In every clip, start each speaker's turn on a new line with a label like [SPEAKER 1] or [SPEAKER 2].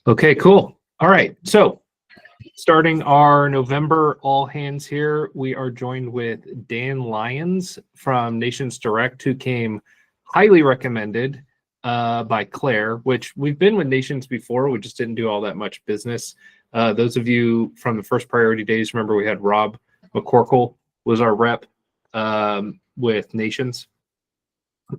[SPEAKER 1] Okay, cool. All right. So starting our November all hands here, we are joined with Dan Lyons from Nations Direct, who came highly recommended by Claire, which we've been with Nations before. We just didn't do all that much business. Those of you from the first priority days, remember we had Rob McCorkle was our rep with Nations.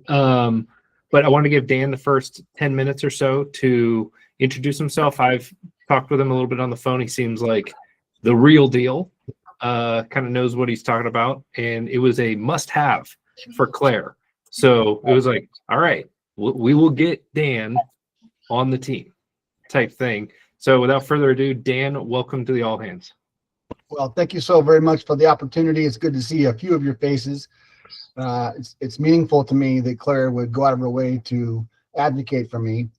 [SPEAKER 1] But I want to give Dan the first 10 minutes or so to introduce himself. I've talked with him a little bit on the phone. He seems like the real deal, kind of knows what he's talking about. And it was a must-have for Claire. So it was like, all right, we will get Dan on the team type thing. So without further ado, Dan, welcome to the All Hands.
[SPEAKER 2] Well, thank you so very much for the opportunity. It's good to see a few of your faces. It's meaningful to me that Claire would go out of her way to advocate for me.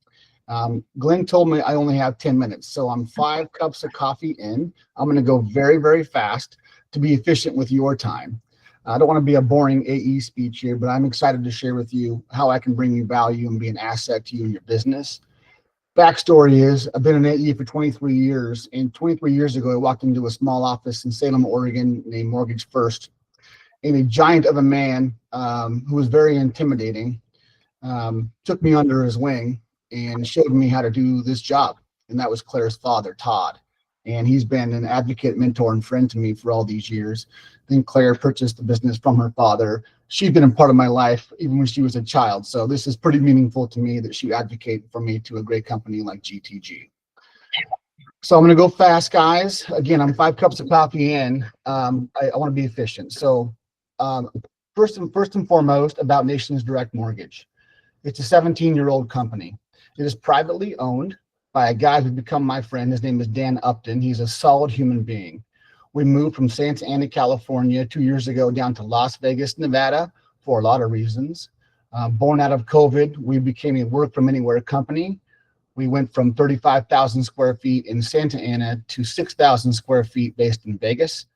[SPEAKER 2] Glenn told me I only have 10 minutes, so I'm 5 cups of coffee in. I'm going to go very, very fast to be efficient with your time. I don't want to be a boring AE speech here, but I'm excited to share with you how I can bring you value and be an asset to you and your business. Backstory is I've been an AE for 23 years, and 23 years ago, I walked into a small office in Salem, Oregon named Mortgage First, and a giant of a man who was very intimidating took me under his wing and showed me how to do this job. And that was Claire's father, Todd. And he's been an advocate, mentor, and friend to me for all these years. Then Claire purchased the business from her father. She's been a part of my life even when she was a child. So this is pretty meaningful to me that she advocated for me to a great company like GTG. So I'm going to go fast, guys. Again, I'm 5 cups of coffee in. I want to be efficient. So first and foremost about Nations Direct Mortgage. It's a 17-year-old company. It is privately owned by a guy who's become my friend. His name is Dan Upton. He's a solid human being. We moved from Santa Ana, California 2 years ago down to Las Vegas, Nevada for a lot of reasons. Born out of COVID, we became a work from anywhere company. We went from 35,000 square feet in Santa Ana to 6,000 square feet based in Vegas.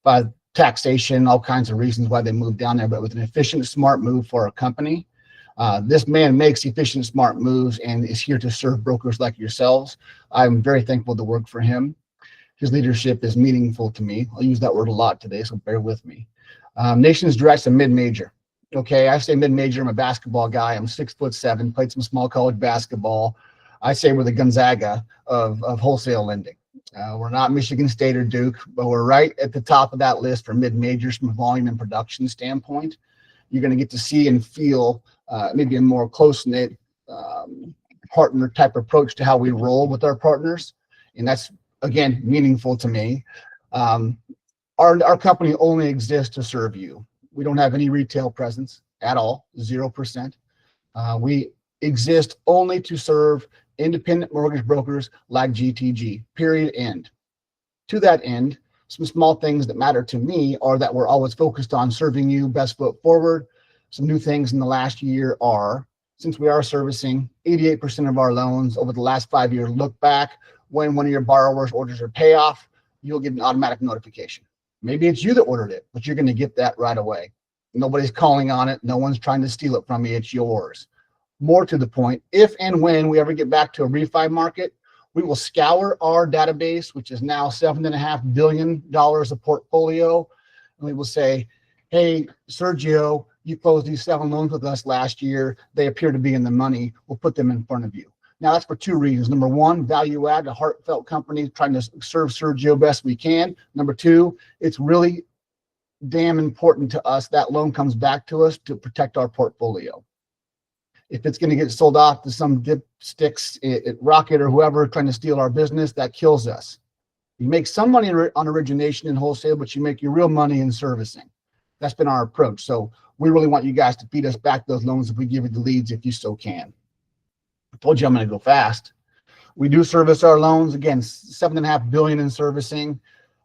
[SPEAKER 2] By taxation, all kinds of reasons why they moved down there, but with an efficient, smart move for a company. This man makes efficient, smart moves and is here to serve brokers like yourselves. I'm very thankful to work for him. His leadership is meaningful to me. I'll use that word a lot today, so bear with me. Nations Direct's a mid-major. Okay, I say mid-major. I'm a basketball guy. I'm 6'7", played some small college basketball. I say we're the Gonzaga of wholesale lending. We're not Michigan State or Duke, but we're right at the top of that list for mid-majors from a volume and production standpoint. You're going to get to see and feel maybe a more close-knit partner type approach to how we roll with our partners. And that's, again, meaningful to me. Our company only exists to serve you. We don't have any retail presence at all, 0%. We exist only to serve independent mortgage brokers like GTG, period, end. To that end, some small things that matter to me are that we're always focused on serving you best foot forward. Some new things in the last year are, since we are servicing 88% of our loans over the last 5 years, look back when one of your borrowers orders a payoff, you'll get an automatic notification. Maybe it's you that ordered it, but you're going to get that right away. Nobody's calling on it. No one's trying to steal it from you. It's yours. More to the point, if and when we ever get back to a refi market, we will scour our database, which is now $7.5 billion of portfolio. And we will say, hey, Sergio, you closed these 7 loans with us last year. They appear to be in the money. We'll put them in front of you. Now, that's for 2 reasons. Number 1, value add, a heartfelt company trying to serve Sergio best we can. Number 2, it's really damn important to us that loan comes back to us to protect our portfolio. If it's going to get sold off to some dipsticks at Rocket or whoever trying to steal our business, that kills us. You make some money on origination and wholesale, but you make your real money in servicing. That's been our approach. So we really want you guys to feed us back those loans if we give you the leads, if you so can. I told you I'm going to go fast. We do service our loans. Again, $7.5 billion in servicing.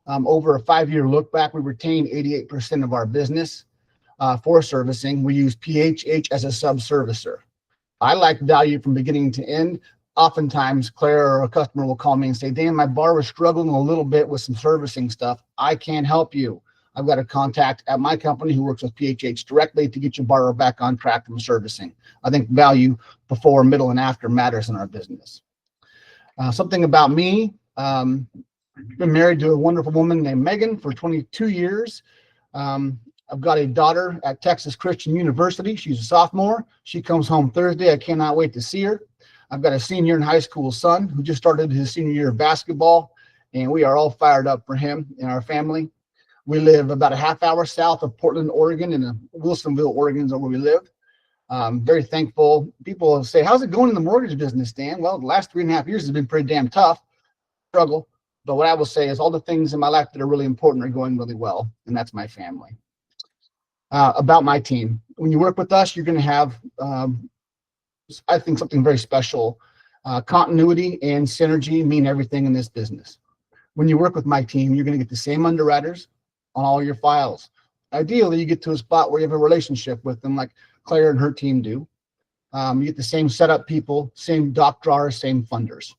[SPEAKER 2] Over a 5-year look back, we retain 88% of our business for servicing. We use PHH as a sub-servicer. I like value from beginning to end. Oftentimes, Claire or a customer will call me and say, Dan, my borrower's struggling a little bit with some servicing stuff. I can't help you. I've got a contact at my company who works with PHH directly to get your borrower back on track from servicing. I think value before, middle, and after matters in our business. Something about me. Been married to a wonderful woman named Megan for 22 years. I've got a daughter at Texas Christian University. She's a sophomore. She comes home Thursday. I cannot wait to see her. I've got a senior in high school son who just started his senior year of basketball, and we are all fired up for him and our family. We live about a half hour south of Portland, Oregon, and Wilsonville, Oregon is where we live. Very thankful. People say, how's it going in the mortgage business, Dan? Well, the last 3.5 years has been pretty damn tough. Struggle. But what I will say is all the things in my life that are really important are going really well, and that's my family. About my team. When you work with us, you're going to have, I think, something very special. Continuity and synergy mean everything in this business. When you work with my team, you're going to get the same underwriters on all your files. Ideally, you get to a spot where you have a relationship with them like Claire and her team do. You get the same setup people, same doc drawers, same funders.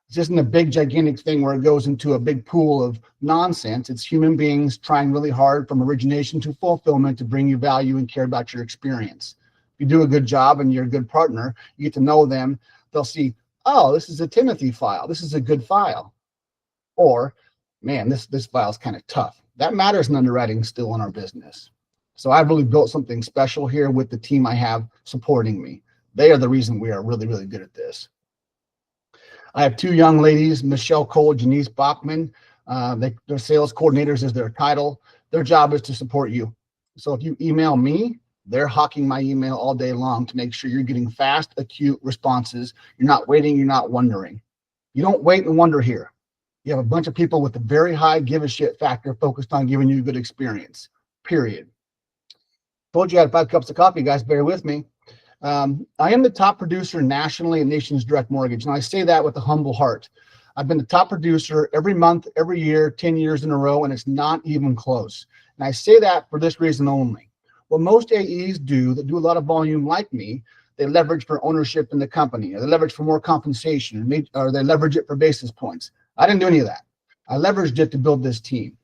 [SPEAKER 2] This isn't a big, gigantic thing where it goes into a big pool of nonsense. It's human beings trying really hard from origination to fulfillment to bring you value and care about your experience. If you do a good job and you're a good partner, you get to know them. They'll see, oh, this is a Timothy file. This is a good file. Or, man, this file is kind of tough. That matters in underwriting still in our business. So I've really built something special here with the team I have supporting me. They are the reason we are really, really good at this. I have two young ladies, Michelle Cole, Janice Bachman. They're sales coordinators is their title. Their job is to support you. So if you email me, they're hawking my email all day long to make sure you're getting fast, acute responses. You're not waiting, you're not wondering. You don't wait and wonder here. You have a bunch of people with a very high give a shit factor focused on giving you a good experience, period. Told you I had 5 cups of coffee, guys, bear with me. I am the top producer nationally at Nations Direct Mortgage, and I say that with a humble heart. I've been the top producer every month, every year, 10 years in a row, and it's not even close. And I say that for this reason only. What most AEs do that do a lot of volume like me, they leverage for ownership in the company, or they leverage for more compensation, or they leverage it for basis points. I didn't do any of that. I leveraged it to build this team.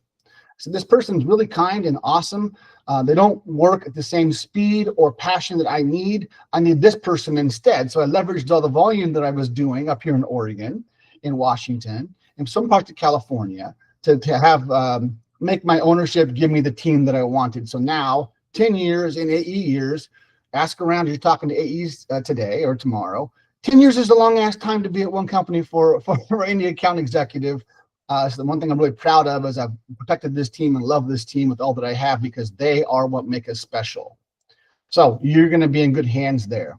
[SPEAKER 2] So this person's really kind and awesome. They don't work at the same speed or passion that I need. I need this person instead. So I leveraged all the volume that I was doing up here in Oregon, in Washington, and some parts of California to have make my ownership give me the team that I wanted. So now, 10 years in AE years, ask around if you're talking to AEs today or tomorrow. 10 years is a long ass time to be at one company for any account executive. So the one thing I'm really proud of is I've protected this team and love this team with all that I have because they are what make us special. So you're going to be in good hands there.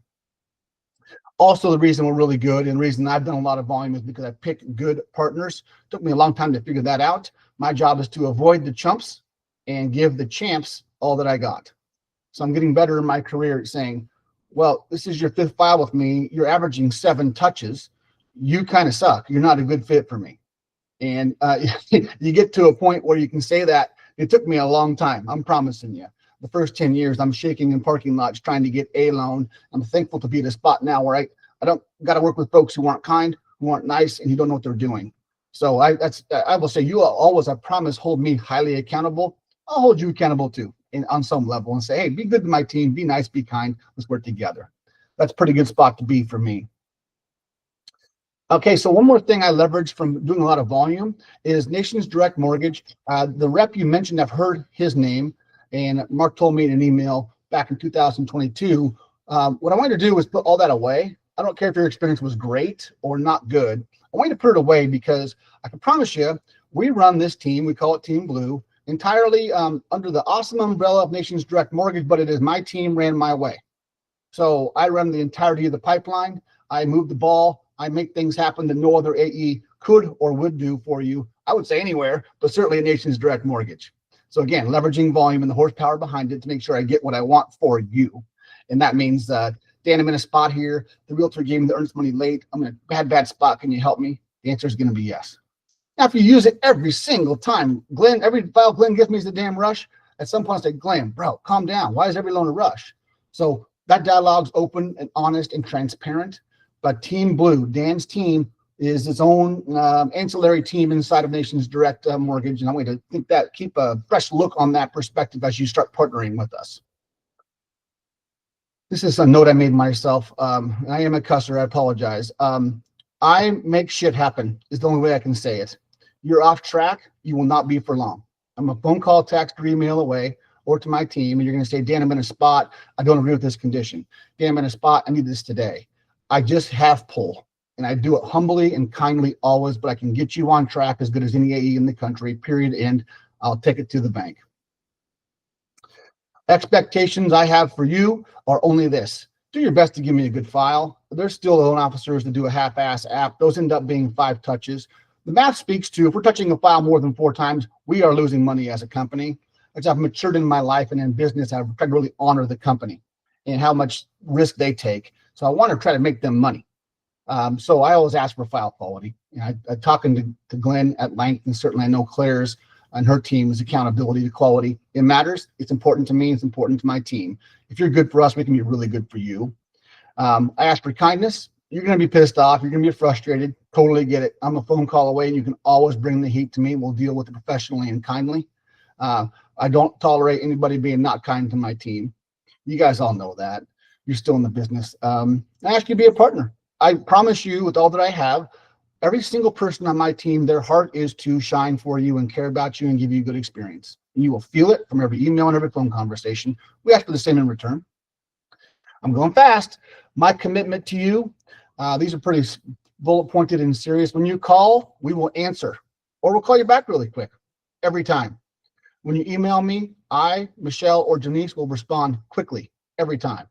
[SPEAKER 2] Also, the reason we're really good and the reason I've done a lot of volume is because I pick good partners. It took me a long time to figure that out. My job is to avoid the chumps and give the champs all that I got. So I'm getting better in my career at saying, well, this is your 5th file with me. You're averaging 7 touches. You kind of suck. You're not a good fit for me. And you get to a point where you can say that. It took me a long time. I'm promising you. The first 10 years, I'm shaking in parking lots trying to get a loan. I'm thankful to be at a spot now where I don't got to work with folks who aren't kind, who aren't nice, and who don't know what they're doing. So I will say you always, I promise, hold me highly accountable. I'll hold you accountable too, on some level, and say, hey, be good to my team, be nice, be kind, let's work together. That's a pretty good spot to be for me. Okay, so one more thing I leveraged from doing a lot of volume is Nations Direct Mortgage. The rep you mentioned, I've heard his name, and Mark told me in an email back in 2022. What I wanted to do was put all that away. I don't care if your experience was great or not good. I want you to put it away because I can promise you, we run this team, we call it Team Blue, entirely under the awesome umbrella of Nations Direct Mortgage, but it is my team ran my way. So I run the entirety of the pipeline. I move the ball. I make things happen that no other AE could or would do for you. I would say anywhere, but certainly a Nations Direct Mortgage. So again, leveraging volume and the horsepower behind it to make sure I get what I want for you. And that means, Dan, I'm in a spot here. The realtor gave me the earnest money late. I'm in a bad spot. Can you help me? The answer is going to be yes. Now, if you use it every single time, Glenn, every file Glenn gives me is a damn rush. At some point I say, Glenn, bro, calm down. Why is every loan a rush? So that dialogue's open and honest and transparent. But Team Blue, Dan's team, is its own ancillary team inside of Nations Direct Mortgage. And I want you to think that, keep a fresh look on that perspective as you start partnering with us. This is a note I made myself. I am a cusser, I apologize. I make shit happen is the only way I can say it. You're off track. You will not be for long. I'm a phone call, text, or email away, or to my team, and you're going to say, Dan, I'm in a spot. I don't agree with this condition. Dan, I'm in a spot. I need this today. I just have pull, and I do it humbly and kindly always, but I can get you on track as good as any AE in the country, period, and I'll take it to the bank. Expectations I have for you are only this. Do your best to give me a good file. There's still loan officers that do a half-ass app. Those end up being 5 touches. The math speaks to, if we're touching a file more than 4 times, we are losing money as a company. As I've matured in my life and in business, I've tried to really honor the company and how much risk they take. So I want to try to make them money. So I always ask for file quality. I'm talking to Glenn at length, and certainly I know Claire's and her team's accountability to quality. It matters. It's important to me. It's important to my team. If you're good for us, we can be really good for you. I ask for kindness. You're going to be pissed off. You're going to be frustrated. Totally get it. I'm a phone call away, and you can always bring the heat to me. We'll deal with it professionally and kindly. I don't tolerate anybody being not kind to my team. You guys all know that. You're still in the business. I ask you to be a partner. I promise you, with all that I have, every single person on my team, their heart is to shine for you and care about you and give you a good experience. And you will feel it from every email and every phone conversation. We ask for the same in return. I'm going fast. My commitment to you, these are pretty bullet pointed and serious. When you call, we will answer, or we'll call you back really quick every time. When you email me, I, Michelle, or Denise will respond quickly every time.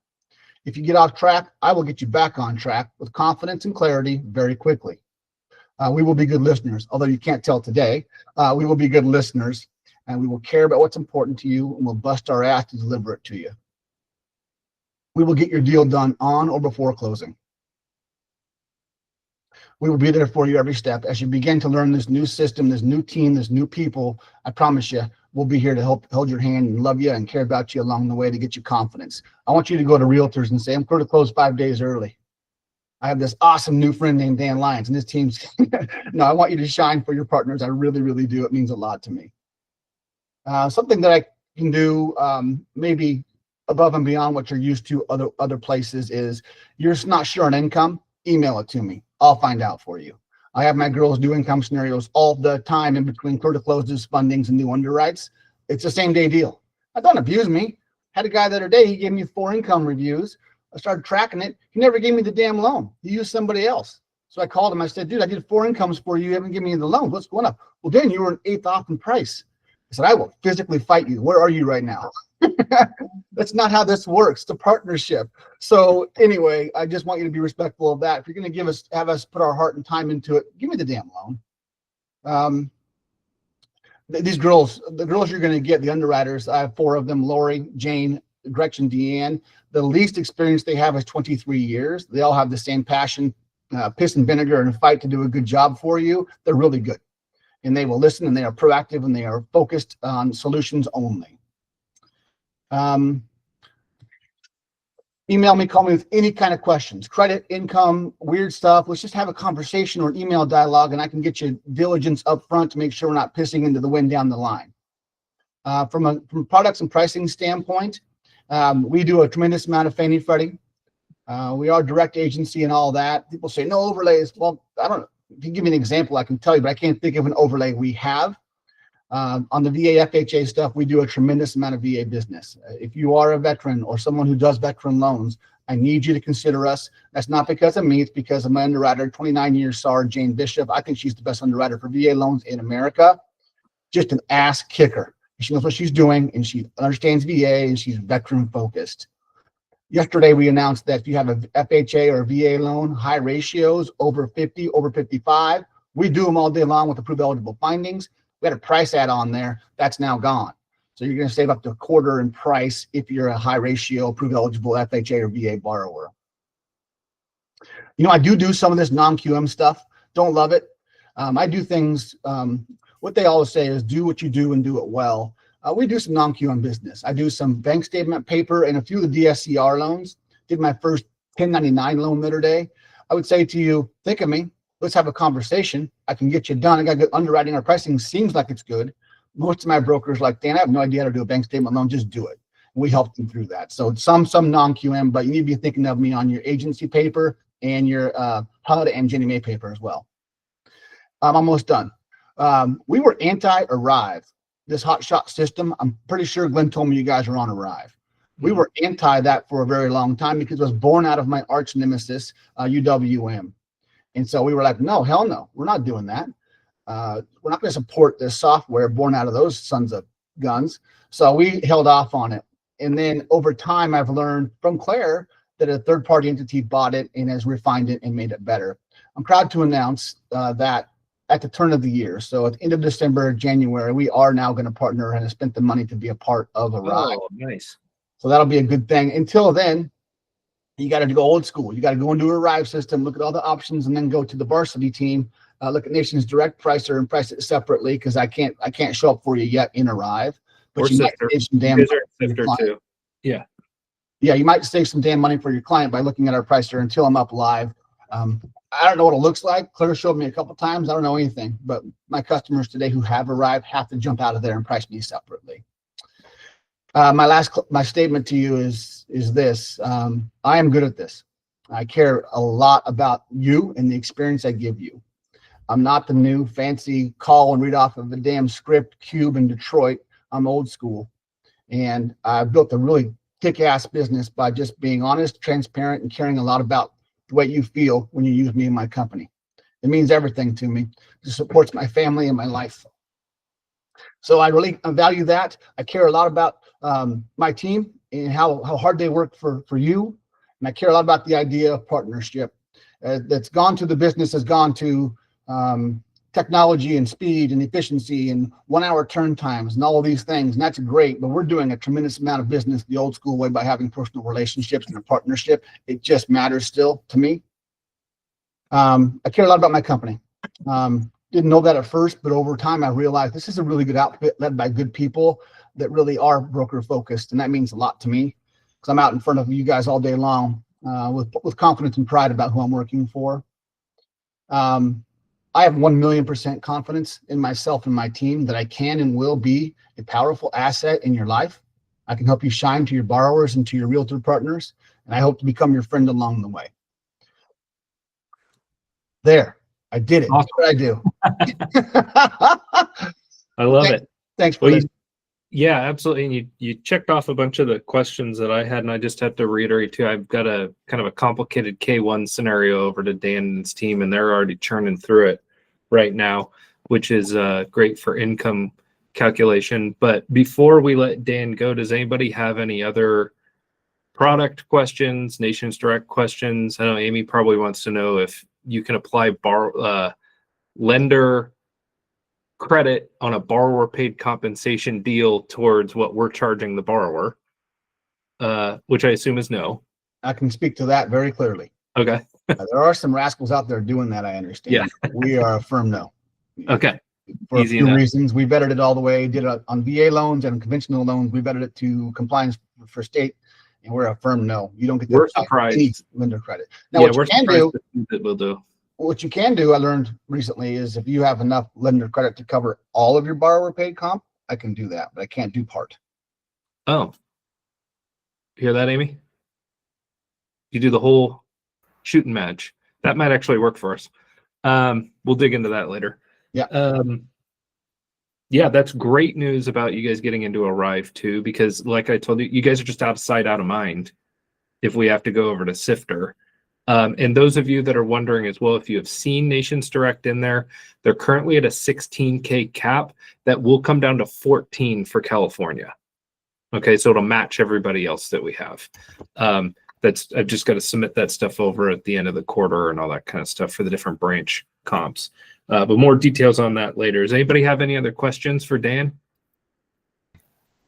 [SPEAKER 2] If you get off track, I will get you back on track with confidence and clarity very quickly. We will be good listeners, although you can't tell today. We will be good listeners, and we will care about what's important to you, and we'll bust our ass to deliver it to you. We will get your deal done on or before closing. We will be there for you every step. As you begin to learn this new system, this new team, this new people, I promise you, we'll be here to help hold your hand and love you and care about you along the way to get you confidence. I want you to go to realtors and say, I'm going to close 5 days early. I have this awesome new friend named Dan Lyons, and his team's, no, I want you to shine for your partners. I really, really do. It means a lot to me. Something that I can do maybe above and beyond what you're used to other places is, you're not sure on income, email it to me. I'll find out for you. I have my girls do income scenarios all the time in between clear to closes, fundings, and new underwrites. It's a same day deal. Don't abuse me. Had a guy the other day, he gave me 4 income reviews. I started tracking it. He never gave me the damn loan. He used somebody else. So I called him. I said, dude, I did 4 incomes for you. You haven't given me the loan. What's going on? Well, Dan, you were an 1/8 off in price. I said, I will physically fight you. Where are you right now? That's not how this works. It's a partnership. So anyway, I just want you to be respectful of that. If you're going to have us put our heart and time into it, give me the damn loan. These girls, the girls you're going to get, the underwriters, I have 4 of them, Lori, Jane, Gretchen, Deanne. The least experience they have is 23 years. They all have the same passion, piss and vinegar, and fight to do a good job for you. They're really good. And they will listen, and they are proactive, and they are focused on solutions only. Email me, call me with any kind of questions, credit, income, weird stuff. Let's just have a conversation or an email dialogue, and I can get you diligence up front to make sure we're not pissing into the wind down the line. From a products and pricing standpoint, we do a tremendous amount of Fannie Freddie. We are direct agency and all that. People say no overlays. Well, I don't know. If you give me an example, I can tell you, but I can't think of an overlay we have. On the VA FHA stuff, we do a tremendous amount of VA business. If you are a veteran or someone who does veteran loans, I need you to consider us. That's not because of me. It's because of my underwriter, 29 years SAR, Jane Bishop. I think she's the best underwriter for VA loans in America. Just an ass kicker. She knows what she's doing, and she understands VA, and she's veteran focused. Yesterday, we announced that if you have a FHA or a VA loan, high ratios, over 50, over 55, we do them all day long with approved eligible findings. We had a price add on there. That's now gone. So you're going to save up to a quarter in price if you're a high ratio, approved eligible FHA or VA borrower. You know, I do some of this non-QM stuff. Don't love it. I do things, what they always say is do what you do and do it well. We do some non-QM business. I do some bank statement paper and a few of the DSCR loans. Did my first 1099 loan the other day. I would say to you, think of me. Let's have a conversation. I can get you done. I got good underwriting. Our pricing seems like it's good. Most of my brokers like, Dan, I have no idea how to do a bank statement loan. Just do it. And we help them through that. So some non-QM, but you need to be thinking of me on your agency paper and your HUD and Ginnie Mae paper as well. I'm almost done. We were anti-Arrive, this hot shot system. I'm pretty sure Glenn told me you guys are on Arrive. We were anti that for a very long time because it was born out of my arch nemesis, UWM. And so we were like, no, hell no, we're not doing that. We're not going to support this software born out of those sons of guns. So we held off on it. And then over time, I've learned from Claire that a third-party entity bought it and has refined it and made it better. I'm proud to announce that at the turn of the year, so at the end of December, January, we are now going to partner and have spent the money to be a part of Arrive.
[SPEAKER 1] Oh, nice.
[SPEAKER 2] So that'll be a good thing. Until then, you got to go old school. You got to go into Arrive system, look at all the options, and then go to the Varsity team, look at Nations Direct Pricer and price it separately because I can't show up for you yet in Arrive. But
[SPEAKER 1] Or
[SPEAKER 2] you might
[SPEAKER 1] Sifter.
[SPEAKER 2] save some damn
[SPEAKER 1] You guys are
[SPEAKER 2] money for your
[SPEAKER 1] Sifter
[SPEAKER 2] client.
[SPEAKER 1] too. Yeah.
[SPEAKER 2] Yeah, you might save some damn money for your client by looking at our pricer until I'm up live. I don't know what it looks like. Claire showed me a couple times. I don't know anything, but my customers today who have Arrived have to jump out of there and price me separately. My statement to you is this. I am good at this. I care a lot about you and the experience I give you. I'm not the new fancy call and read off of the damn script cube in Detroit. I'm old school. And I built a really kick-ass business by just being honest, transparent, and caring a lot about the way you feel when you use me in my company. It means everything to me. It supports my family and my life. So I really value that. I care a lot about my team and how hard they work for you. And I care a lot about the idea of partnership. That's gone to the business, has gone to technology and speed and efficiency and 1 hour turn times and all of these things. And that's great, but we're doing a tremendous amount of business the old school way by having personal relationships and a partnership. It just matters still to me. I care a lot about my company. Didn't know that at first, but over time I realized this is a really good outfit led by good people that really are broker focused. And that means a lot to me because I'm out in front of you guys all day long with confidence and pride about who I'm working for. I have 1,000,000% confidence in myself and my team that I can and will be a powerful asset in your life. I can help you shine to your borrowers and to your realtor partners, and I hope to become your friend along the way. There, I did it.
[SPEAKER 1] Awesome.
[SPEAKER 2] That's what I do.
[SPEAKER 1] I love it.
[SPEAKER 2] Thanks for
[SPEAKER 1] Well,
[SPEAKER 2] listening.
[SPEAKER 1] Yeah, absolutely. And you checked off a bunch of the questions that I had, and I just have to reiterate too. I've got a kind of a complicated K1 scenario over to Dan and his team, and they're already churning through it right now, which is great for income calculation. But before we let Dan go, does anybody have any other product questions, Nations Direct questions? I know Amy probably wants to know if you can apply lender credit on a borrower paid compensation deal towards what we're charging the borrower, which I assume is no.
[SPEAKER 2] I can speak to that very clearly.
[SPEAKER 1] Okay.
[SPEAKER 2] There are some rascals out there doing that, I understand.
[SPEAKER 1] Yeah.
[SPEAKER 2] We are a firm no.
[SPEAKER 1] Okay.
[SPEAKER 2] For
[SPEAKER 1] Easy
[SPEAKER 2] a few
[SPEAKER 1] enough.
[SPEAKER 2] reasons. We vetted it all the way, did it on VA loans and conventional loans. We vetted it to compliance for state, and we're a firm no. You don't get
[SPEAKER 1] We're
[SPEAKER 2] apply
[SPEAKER 1] surprised.
[SPEAKER 2] any lender credit. Now,
[SPEAKER 1] Yeah,
[SPEAKER 2] what
[SPEAKER 1] we're
[SPEAKER 2] you can
[SPEAKER 1] surprised
[SPEAKER 2] do,
[SPEAKER 1] to see that we'll do.
[SPEAKER 2] what you can do, I learned recently, is if you have enough lender credit to cover all of your borrower paid comp, I can do that, but I can't do part.
[SPEAKER 1] Oh. Hear that, Amy? You do the whole shooting match. That might actually work for us. We'll dig into that later.
[SPEAKER 2] Yeah.
[SPEAKER 1] Yeah, that's great news about you guys getting into Arrive too, because like I told you, you guys are just out of sight, out of mind if we have to go over to Sifter. And those of you that are wondering as well, if you have seen Nations Direct in there, they're currently at a 16K cap that will come down to 14 for California. Okay, so it'll match everybody else that we have. I've just got to submit that stuff over at the end of the quarter and all that kind of stuff for the different branch comps. But more details on that later. Does anybody have any other questions for Dan?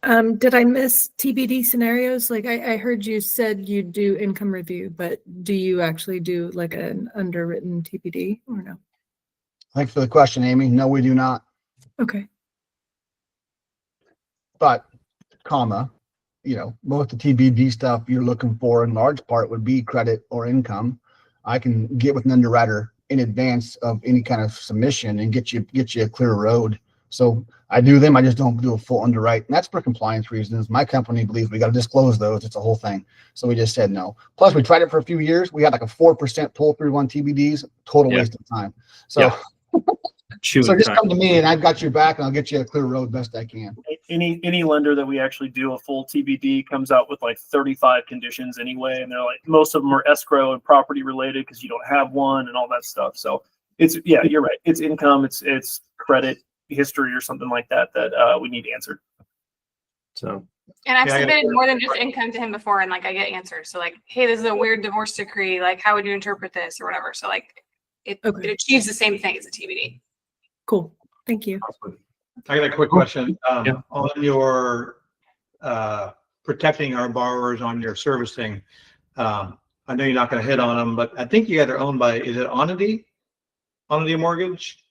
[SPEAKER 3] Did I miss TBD scenarios? Like I heard you said you do income review, but do you actually do like an underwritten TBD or no?
[SPEAKER 2] Thanks for the question, Amy. No, we do not.
[SPEAKER 3] Okay.
[SPEAKER 2] But, most of the TBD stuff you're looking for in large part would be credit or income. I can get with an underwriter in advance of any kind of submission and get you a clear road So I do them. I just don't do a full underwrite. And that's for compliance reasons. My company believes we got to disclose those. It's a whole thing. So we just said no. Plus, we tried it for a few years. We had like a 4% pull through on TBDs. Total
[SPEAKER 1] Yeah.
[SPEAKER 2] waste of time. So,
[SPEAKER 1] Yeah.
[SPEAKER 2] so just come to me and I've got your back and I'll get you a clear road best I can.
[SPEAKER 4] Any lender that we actually do a full TBD comes out with like 35 conditions anyway, and they're like, most of them are escrow and property related because you don't have one and all that stuff. So it's, yeah, you're right. It's income, it's credit history or something like that we need answered.
[SPEAKER 1] So
[SPEAKER 5] And I've
[SPEAKER 6] Yeah, I
[SPEAKER 5] submitted more than just income to him before, and like I get answers. So like, hey, this is a weird divorce decree. Like, how would you interpret this or whatever? So like, it achieves the same thing as a TBD.
[SPEAKER 3] Cool. Thank you.
[SPEAKER 6] I got a quick question.
[SPEAKER 1] Yeah.
[SPEAKER 6] On your protecting our borrowers on your servicing. I know you're not going to hit on them, but I think you guys are owned by, is it Onity? Onity Mortgage?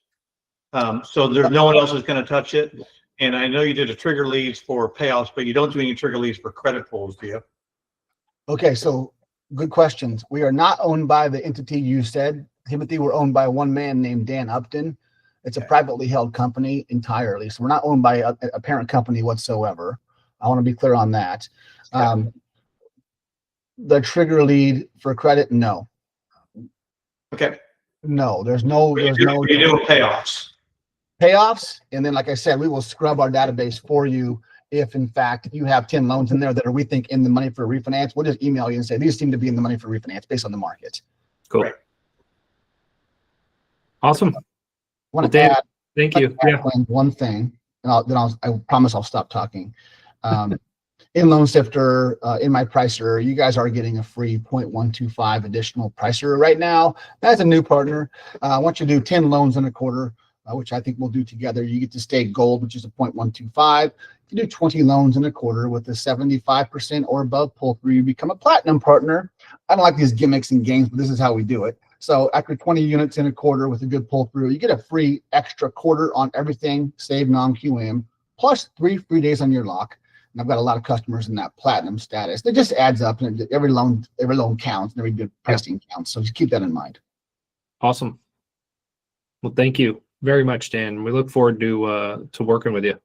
[SPEAKER 6] So there's no one else who's going to touch it. And I know you did a trigger leads for payoffs, but you don't do any trigger leads for credit pulls, do you?
[SPEAKER 2] Okay, so good questions. We are not owned by the entity you said, Timothy. We're owned by one man named Dan Upton. It's a privately held company entirely. So we're not owned by a parent company whatsoever. I want to be clear on that. The trigger lead for credit, no.
[SPEAKER 6] Okay.
[SPEAKER 2] No, there's no
[SPEAKER 6] You do payoffs.
[SPEAKER 2] payoffs. And then, like I said, we will scrub our database for you. If in fact you have 10 loans in there that are, we think, in the money for refinance, we'll just email you and say, these seem to be in the money for refinance based on the market.
[SPEAKER 1] cool.
[SPEAKER 6] Right.
[SPEAKER 1] Awesome.
[SPEAKER 2] I want to
[SPEAKER 1] Dan,
[SPEAKER 2] add
[SPEAKER 1] Thank you. Yeah.
[SPEAKER 2] one thing, and I promise I'll stop talking. In Loan Sifter, in my pricer, you guys are getting a free 0.125 additional pricer right now. That's a new partner. Once you do 10 loans in a quarter, which I think we'll do together, you get to stay gold, which is a 0.125. If you do 20 loans in a quarter with a 75% or above pull through, you become a platinum partner. I don't like these gimmicks and games, but this is how we do it. So after 20 units in a quarter with a good pull through, you get a free extra quarter on everything, save non-QM, plus 3 free days on your lock. And I've got a lot of customers in that platinum status. It just adds up, and every loan counts, and every good pricing counts. So just keep that in mind.
[SPEAKER 1] Awesome. Well, thank you very much, Dan. We look forward to working with you.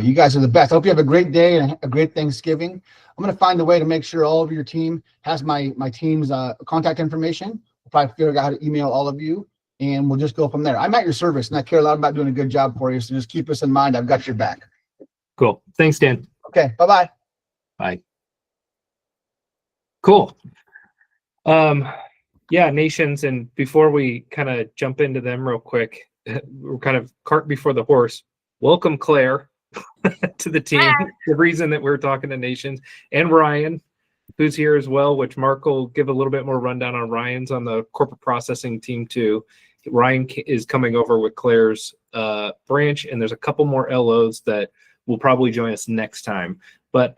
[SPEAKER 2] You guys are the best. I hope you have a great day and a great Thanksgiving. I'm going to find a way to make sure all of your team has my team's contact information. We'll probably figure out how to email all of you, and we'll just go from there. I'm at your service, and I care a lot about doing a good job for you. So just keep us in mind. I've got your back.
[SPEAKER 1] Cool. Thanks, Dan.
[SPEAKER 2] Okay. Bye-bye.
[SPEAKER 1] Bye. Cool. Yeah, Nations. And before we kind of jump into them real quick, we're kind of cart before the horse. Welcome, Claire, to the team.
[SPEAKER 5] Hi.
[SPEAKER 1] The reason that we're talking to Nations, and Ryan, who's here as well, which Mark will give a little bit more rundown on. Ryan's on the corporate processing team too. Ryan is coming over with Claire's branch, and there's a couple more LOs that will probably join us next time. But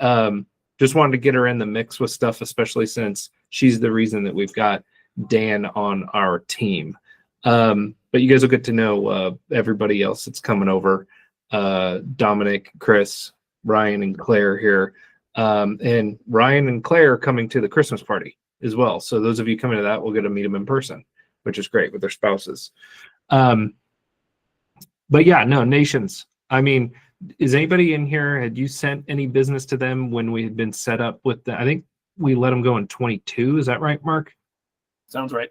[SPEAKER 1] just wanted to get her in the mix with stuff, especially since she's the reason that we've got Dan on our team. But you guys will get to know everybody else that's coming over. Dominic, Chris, Ryan, and Claire here. And Ryan and Claire are coming to the Christmas party as well. So those of you coming to that will get to meet them in person, which is great with their spouses. But yeah, no, Nations. I mean, is anybody in here, had you sent any business to them when we had been set up with I think we let them go in 22. Is that right, Mark?
[SPEAKER 4] Sounds right.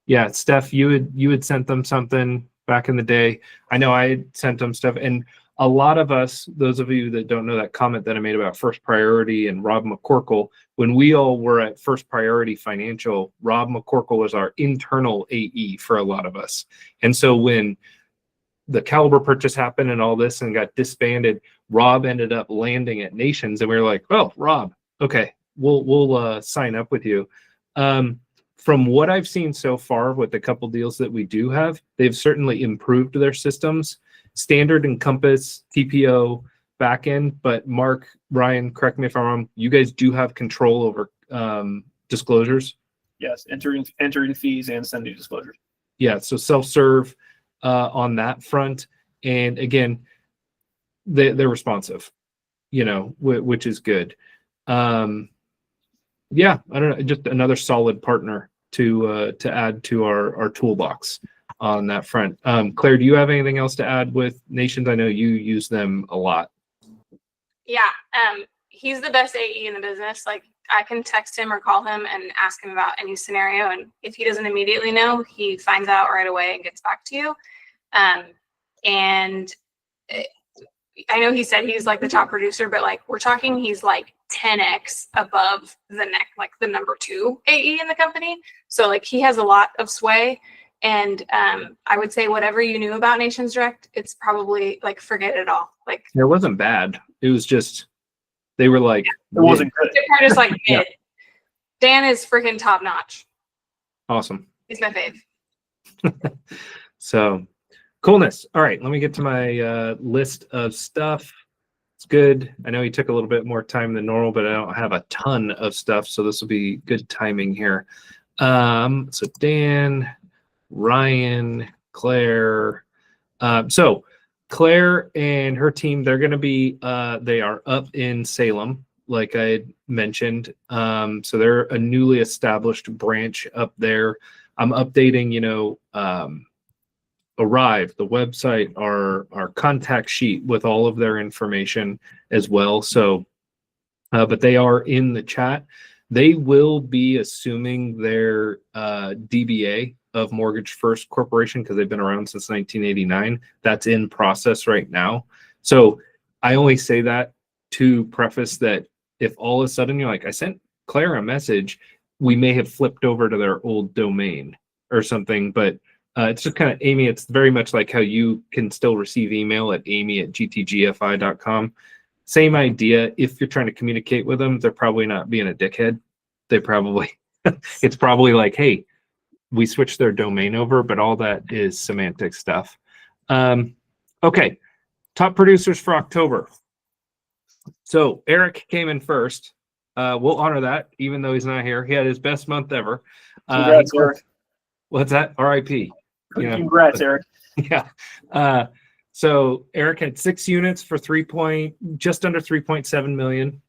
[SPEAKER 1] Yeah, Steph, you had sent them something back in the day. I know I had sent them stuff. And a lot of us, those of you that don't know that comment that I made about First Priority and Rob McCorkle, when we all were at First Priority Financial, Rob McCorkle was our internal AE for a lot of us. And so when the Caliber purchase happened and all this and got disbanded, Rob ended up landing at Nations, and we were like, oh, Rob, okay, we'll sign up with you. From what I've seen so far with the couple deals that we do have, they've certainly improved their systems, Standard, Encompass, TPO, backend. But Mark, Ryan, correct me if I'm wrong, you guys do have control over disclosures.
[SPEAKER 4] Yes, entering fees and sending disclosures.
[SPEAKER 1] Yeah, so self-serve on that front. And again, they're responsive, which is good. Yeah, I don't know, just another solid partner to add to our toolbox. on that front. Claire, do you have anything else to add with Nations? I know you use them a lot.
[SPEAKER 5] Yeah. He's the best AE in the business. Like, I can text him or call him and ask him about any scenario. And if he doesn't immediately know, he finds out right away and gets back to you. And I know he said he's like the top producer, but like we're talking, he's like 10x above the the number 2 AE in the company. So like he has a lot of sway. And I would say whatever you knew about Nations Direct, it's probably like forget it all. Like
[SPEAKER 1] It wasn't bad. It was just they were like
[SPEAKER 4] It wasn't good.
[SPEAKER 5] they're just like
[SPEAKER 1] Yeah.
[SPEAKER 5] mid. Dan is freaking top notch.
[SPEAKER 1] awesome.
[SPEAKER 5] He's my fave.
[SPEAKER 1] So coolness. All right, let me get to my list of stuff. It's good. I know he took a little bit more time than normal, but I don't have a ton of stuff, so this will be good timing here. So Dan, Ryan, Claire. So Claire and her team, they're going to be, they are up in Salem, like I had mentioned. So they're a newly established branch up there. I'm updating, Arrive, the website, our contact sheet with all of their information as well. So, but they are in the chat. They will be assuming their DBA of Mortgage First Corporation because they've been around since 1989. That's in process right now. So I only say that to preface that if all of a sudden you're like, I sent Claire a message, we may have flipped over to their old domain or something, but it's just kind of Amy. It's very much like how you can still receive email at amy@gtgfi.com. Same idea. If you're trying to communicate with them, they're probably not being a dickhead. They probably, it's probably like, hey, we switched their domain over, but all that is semantic stuff. Okay, top producers for October. So Eric came in first. We'll honor that, even though he's not here. He had his best month ever.
[SPEAKER 4] Congrats, Eric.
[SPEAKER 1] What's that? RIP.
[SPEAKER 4] Congrats, Eric.
[SPEAKER 1] Yeah. So Eric had 6 units for just under 3.7 million.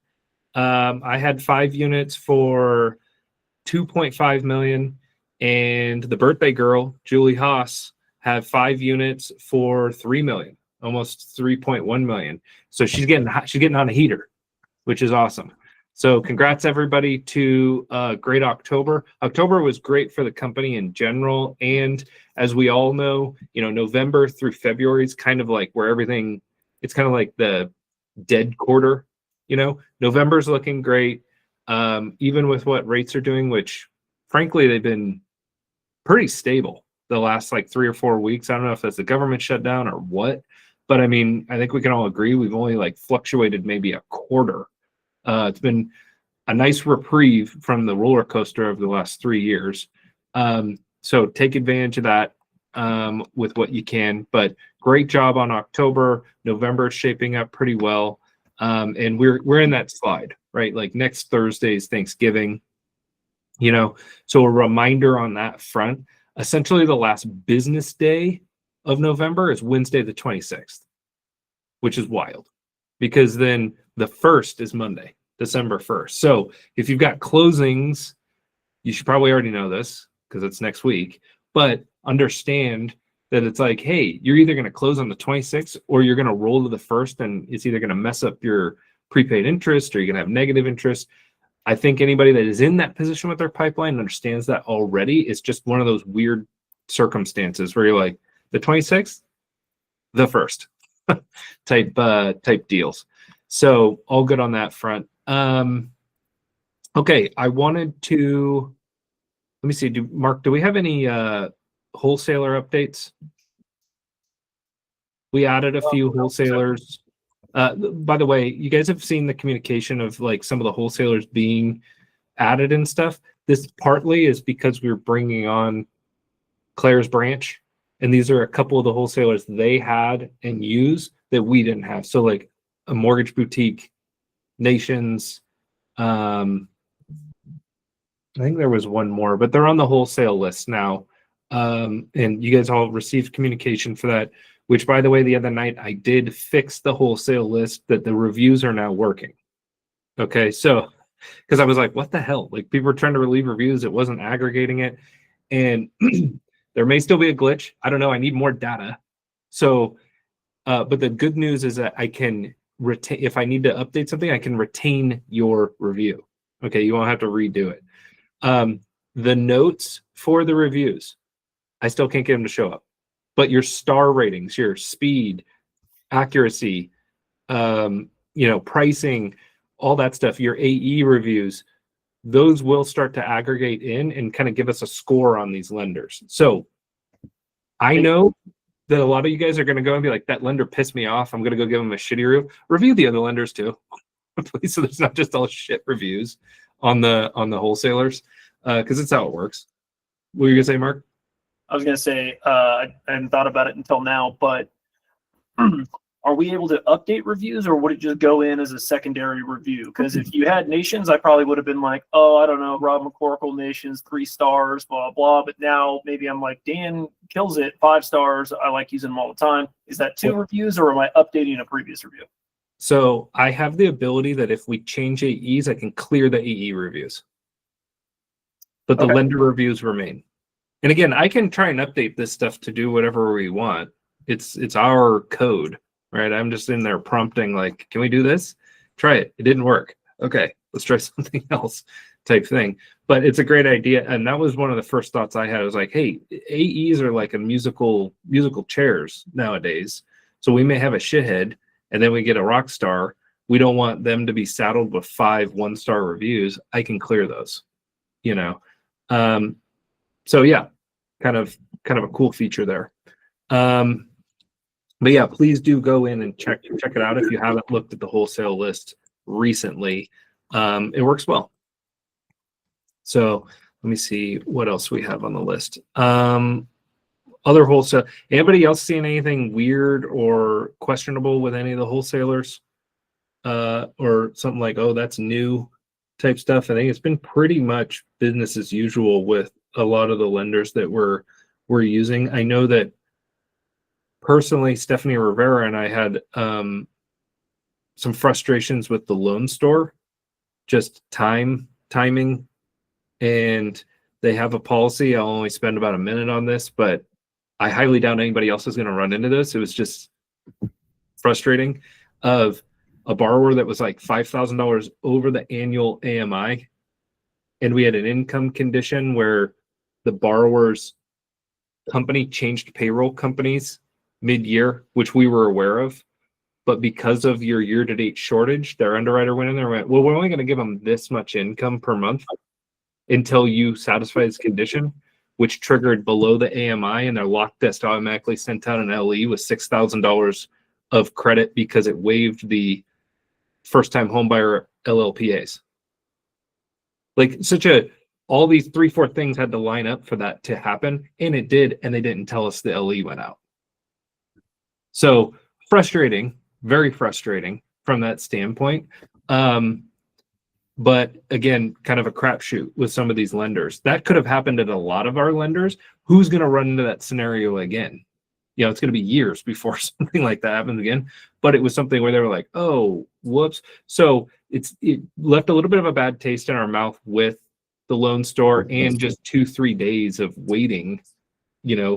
[SPEAKER 1] I had 5 units for 2.5 million. And the birthday girl, Julie Haas, had 5 units for 3 million, almost 3.1 million. So she's getting on a heater, which is awesome. So congrats everybody to great October. October was great for the company in general. And as we all know, November through February is kind of like where everything, it's kind of like the dead quarter, November's looking great. Even with what rates are doing, which frankly, they've been pretty stable the last like 3 or 4 weeks. I don't know if that's the government shutdown or what, but I mean, I think we can all agree we've only like fluctuated maybe a quarter. It's been a nice reprieve from the roller coaster of the last 3 years. So take advantage of that with what you can. But great job on October. November is shaping up pretty well. And we're in that slide, right? Like next Thursday is Thanksgiving. So a reminder on that front. Essentially, the last business day of November is Wednesday the 26th, which is wild because then the 1st is Monday, December 1st. So if you've got closings, you should probably already know this because it's next week, but understand that it's like, hey, you're either going to close on the 26th or you're going to roll to the 1st, and it's either going to mess up your prepaid interest or you're going to have negative interest. I think anybody that is in that position with their pipeline understands that already. It's just one of those weird circumstances where you're like, the 26th, the 1st type deals. So all good on that front. Okay, I wanted to, let me see, Mark, do we have any wholesaler updates? We added a few wholesalers. By the way, you guys have seen the communication of like some of the wholesalers being added and stuff. This partly is because we're bringing on Claire's branch, and these are a couple of the wholesalers they had and use that we didn't have. So like a Mortgage Boutique, Nations, I think there was one more, but they're on the wholesale list now. And you guys all received communication for that, which by the way, the other night I did fix the wholesale list that the reviews are now working. Okay. So, cause I was like, what the hell? Like people were trying to leave reviews. It wasn't aggregating it. And There may still be a glitch. I don't know. I need more data. So, but the good news is that I can retain, if I need to update something, I can retain your review. Okay. You won't have to redo it. The notes for the reviews, I still can't get them to show up, but your star ratings, your speed, accuracy, pricing, all that stuff, your AE reviews, those will start to aggregate in and kind of give us a score on these lenders. So I know that a lot of you guys are going to go and be like, that lender pissed me off. I'm going to go give them a shitty review. Review the other lenders too, please. So there's not just all shit reviews on the wholesalers, because it's how it works. What were you going to say, Mark?
[SPEAKER 4] I was going to say, I hadn't thought about it until now, but are we able to update reviews, or would it just go in as a secondary review? Because if you had Nations, I probably would have been like, oh, I don't know, Rob McCorkle, Nations, 3 stars, blah, blah. But now maybe I'm like, Dan kills it, 5 stars. I like using them all the time. Is that 2 reviews, or am I updating a previous review?
[SPEAKER 1] So I have the ability that if we change AEs, I can clear the AE reviews, but the
[SPEAKER 4] Okay.
[SPEAKER 1] lender reviews remain. And again, I can try and update this stuff to do whatever we want. It's our code, right? I'm just in there prompting like, can we do this? Try it. It didn't work. Okay, let's try something else type thing. But it's a great idea. And that was one of the first thoughts I had. I was like, hey, AEs are like a musical chairs nowadays. So we may have a shithead and then we get a rock star. We don't want them to be saddled with 5 1-star reviews. I can clear those, So yeah, kind of a cool feature there. But yeah, please do go in and check it out if you haven't looked at the wholesale list recently. It works well. So let me see what else we have on the list. Other wholesale. Anybody else seeing anything weird or questionable with any of the wholesalers? Or something like, oh, that's new type stuff. I think it's been pretty much business as usual with a lot of the lenders that we're using. I know that personally, Stephanie Rivera and I had some frustrations with the loan store, just timing, and they have a policy. I'll only spend about a minute on this, but I highly doubt anybody else is going to run into this. It was just frustrating of a borrower that was like $5,000 over the annual AMI. And we had an income condition where the borrower's company changed payroll companies mid-year, which we were aware of. But because of your year-to-date shortage, their underwriter went in there and went, well, we're only going to give them this much income per month until you satisfy this condition, which triggered below the AMI, and their lock desk automatically sent out an LE with $6,000 of credit because it waived the first-time homebuyer LLPAs. Like all these 3-4 things had to line up for that to happen, and it did, and they didn't tell us the LE went out. So frustrating, very frustrating from that standpoint. But again, kind of a crapshoot with some of these lenders. That could have happened at a lot of our lenders. Who's going to run into that scenario again? It's going to be years before something like that happens again. But it was something where they were like, oh, whoops. So it left a little bit of a bad taste in our mouth with the loan store and just 2-3 days of waiting,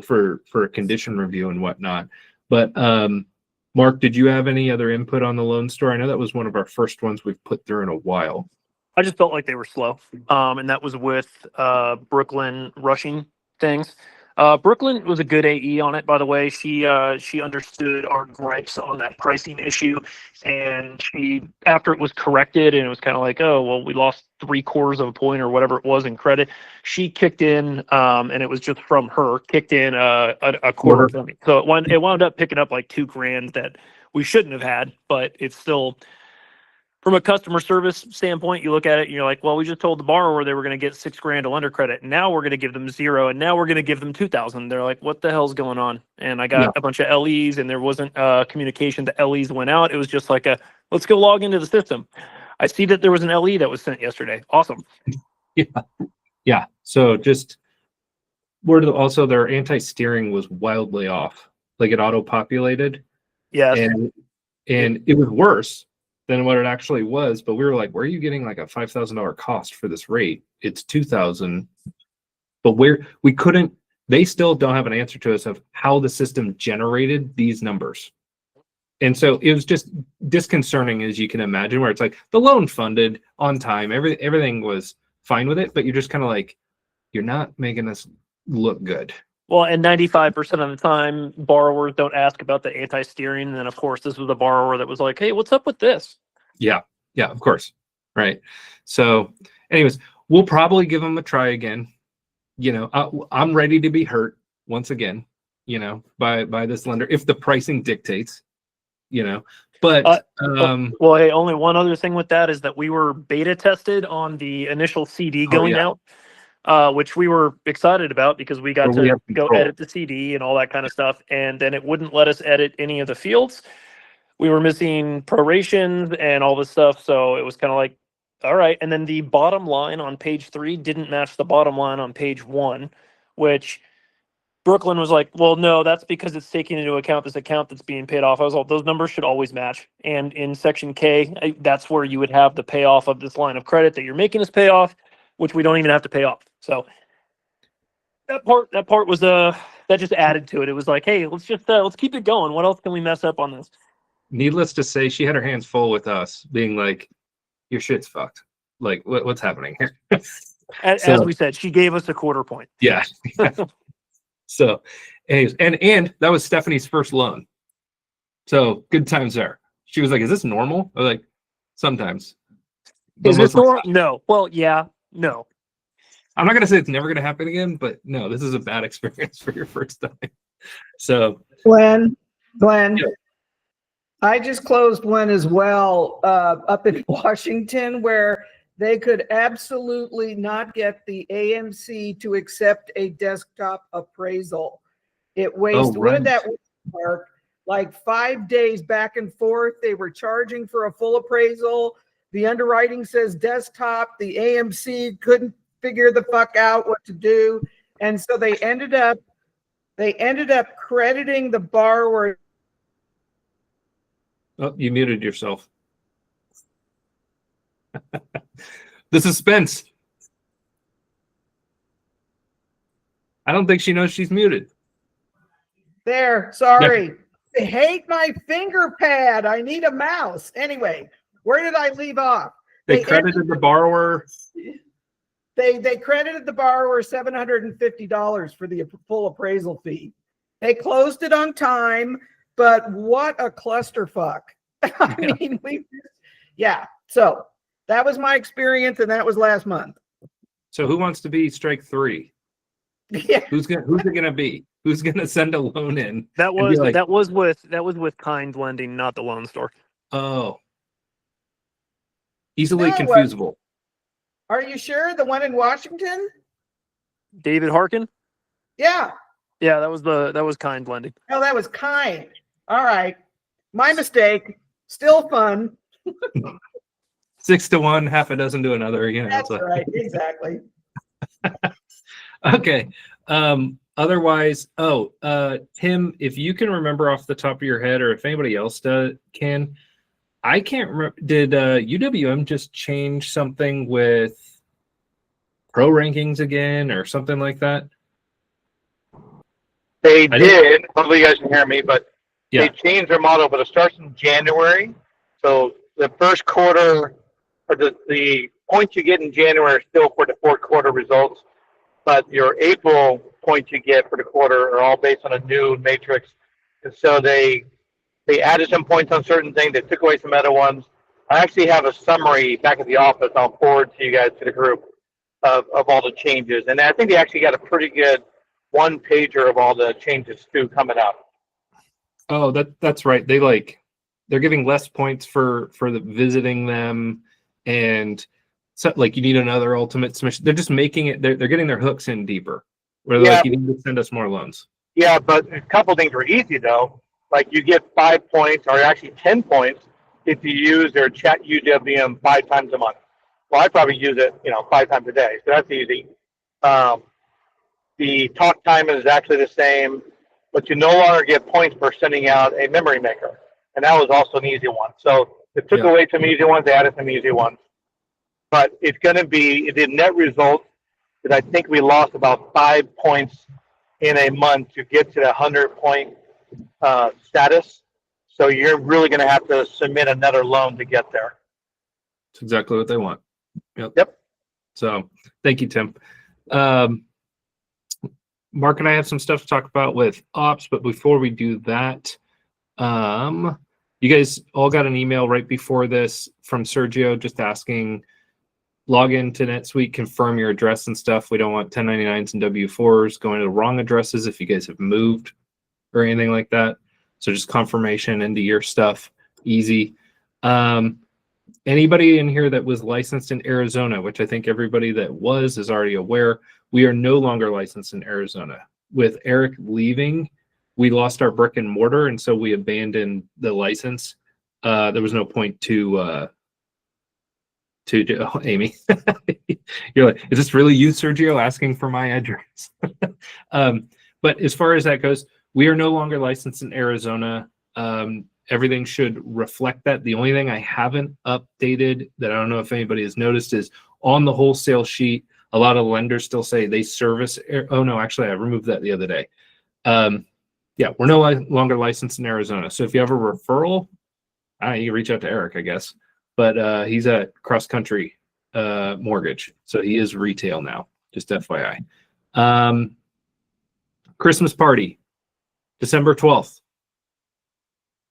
[SPEAKER 1] for a condition review and whatnot. But Mark, did you have any other input on the loan store? I know that was one of our first ones we've put through in a while.
[SPEAKER 7] I just felt like they were slow. And that was with Brooklyn rushing things. Brooklyn was a good AE on it, by the way. She understood our gripes on that pricing issue, and after it was corrected and it was kind of like, oh, well, we lost 3/4 of a point or whatever it was in credit, she kicked in, and it was just from her, kicked in a quarter. So it wound up picking up like $2,000 that we shouldn't have had, but it's still, from a customer service standpoint, you look at it and you're like, well, we just told the borrower they were going to get $6,000 of lender credit. And now we're going to give them 0. And now we're going to give them 2,000. They're like, what the hell's going on? And I got a bunch of LEs, and there wasn't communication. The LEs went out. It was just like let's go log into the system. I see that there was an LE that was sent yesterday. Awesome.
[SPEAKER 1] Yeah. So just also their anti-steering was wildly off. Like it auto-populated.
[SPEAKER 7] Yeah.
[SPEAKER 1] And it was worse than what it actually was, but we were like, where are you getting like a $5,000 cost for this rate? It's $2,000, but we couldn't They still don't have an answer to us of how the system generated these numbers. And so it was just disconcerting, as you can imagine, where it's like the loan funded on time, everything was fine with it, but you're just kind of like, you're not making us look good.
[SPEAKER 7] Well, and 95% of the time, borrowers don't ask about the anti-steering. And then, of course, this was a borrower that was like, hey, what's up with this?
[SPEAKER 1] Yeah, of course. Right. So anyways, we'll probably give them a try again. You know, I'm ready to be hurt once again, you know, by this lender if the pricing dictates, you know. But
[SPEAKER 7] well, hey, only one other thing with that is that we were beta tested on the initial CD going out, which we were excited about because we got to go edit the CD and all that kind of stuff. And then it wouldn't let us edit any of the fields. We were missing prorations and all this stuff. So it was kind of like, all right. And then the bottom line on page 3 didn't match the bottom line on page 1, which Brooklyn was like, well, no, that's because it's taking into account this account that's being paid off. I was like, those numbers should always match. And in section K, that's where you would have the payoff of this line of credit that you're making us pay off, which we don't even have to pay off. So that part was that just added to it. It was like, hey, let's keep it going. What else can we mess up on this?
[SPEAKER 1] Needless to say, she had her hands full with us, being like, your shit's fucked. Like, what's happening here?
[SPEAKER 7] As we said, she gave us a quarter point.
[SPEAKER 1] Yeah. So, anyways, and that was Stephanie's first loan. So good times there. She was like, is this normal? I was like, sometimes.
[SPEAKER 7] Is this normal? No. Well, yeah, no.
[SPEAKER 1] I'm not going to say it's never going to happen again, but no, this is a bad experience for your first time. So,
[SPEAKER 8] Glenn,
[SPEAKER 1] yeah.
[SPEAKER 8] I just closed one as well up in Washington where they could absolutely not get the AMC to accept a desktop appraisal. It wasted, what did that work? Like 5 days back and forth. They were charging for a full appraisal. The underwriting says desktop. The AMC couldn't figure the fuck out what to do. And so they ended up crediting the borrower.
[SPEAKER 1] Oh, you muted yourself. The suspense. I don't think she knows she's muted.
[SPEAKER 8] There, sorry. I hate my finger pad. I need a mouse. Anyway, where did I leave off?
[SPEAKER 1] They credited the borrower.
[SPEAKER 8] They credited the borrower $750 for the full appraisal fee. They closed it on time, but what a clusterfuck. I mean, so that was my experience, and that was last month.
[SPEAKER 1] So who wants to be strike 3?
[SPEAKER 8] Yeah.
[SPEAKER 1] Who's it gonna be? Who's gonna send a loan in?
[SPEAKER 7] That was with Kind Lending, not the loan store.
[SPEAKER 1] Oh. Easily
[SPEAKER 8] No,
[SPEAKER 1] confusable.
[SPEAKER 8] Are you sure? The one in Washington?
[SPEAKER 7] David Harkin?
[SPEAKER 8] Yeah.
[SPEAKER 7] Yeah, that was Kind Lending.
[SPEAKER 8] Oh, that was Kind. All right. My mistake. Still fun.
[SPEAKER 1] 6 to 1, half a dozen to another. You know.
[SPEAKER 8] That's right. Exactly.
[SPEAKER 1] Okay. Otherwise, Tim, if you can remember off the top of your head, or if anybody else can, I can't remember. Did UWM just change something with pro rankings again, or something like that?
[SPEAKER 6] They did. Hopefully you guys can hear me, but
[SPEAKER 1] yeah.
[SPEAKER 6] They changed their model, but it starts in January. So the first quarter, or the points you get in January are still for the fourth quarter results, but your April points you get for the quarter are all based on a new matrix. And so they added some points on certain things. They took away some other ones. I actually have a summary back at the office. I'll forward to you guys, to the group, of all the changes. And I think they actually got a pretty good one-pager of all the changes too coming up.
[SPEAKER 1] Oh, that's right. They're giving less points for the visiting them, and so like you need another ultimate submission. They're just making it. They're getting their hooks in deeper. Where they're like, you need to send us more loans.
[SPEAKER 6] Yeah, but a couple things were easy though. Like you get 5 points, or actually 10 points, if you use their chat UWM 5 times a month. Well, I probably use it, 5 times a day, so that's easy. The talk time is actually the same, but you no longer get points for sending out a memory maker, and that was also an easy one. So they took away some easy ones, they added some easy ones. But it's going to be the net result that I think we lost about 5 points
[SPEAKER 9] in a month to get to the 100-point status. So you're really going to have to submit another loan to get there.
[SPEAKER 1] It's exactly what they want. Yep.
[SPEAKER 9] Yep.
[SPEAKER 1] So thank you, Tim. Mark and I have some stuff to talk about with ops, but before we do that, you guys all got an email right before this from Sergio just asking, log into NetSuite, confirm your address and stuff. We don't want 1099s and W-4s going to the wrong addresses if you guys have moved or anything like that. So just confirmation into your stuff, easy. Anybody in here that was licensed in Arizona, which I think everybody that was is already aware, we are no longer licensed in Arizona. With Eric leaving, we lost our brick and mortar, and so we abandoned the license. There was no point to do. Oh, Amy, you're like, is this really you, Sergio, asking for my address? But as far as that goes, we are no longer licensed in Arizona. Everything should reflect that. The only thing I haven't updated that I don't know if anybody has noticed is on the wholesale sheet, a lot of lenders still say they service. Oh no, actually I removed that the other day. Yeah, we're no longer licensed in Arizona. So if you have a referral, you can reach out to Eric, I guess. But he's at Cross Country Mortgage. So he is retail now, just FYI. Christmas party, December 12th.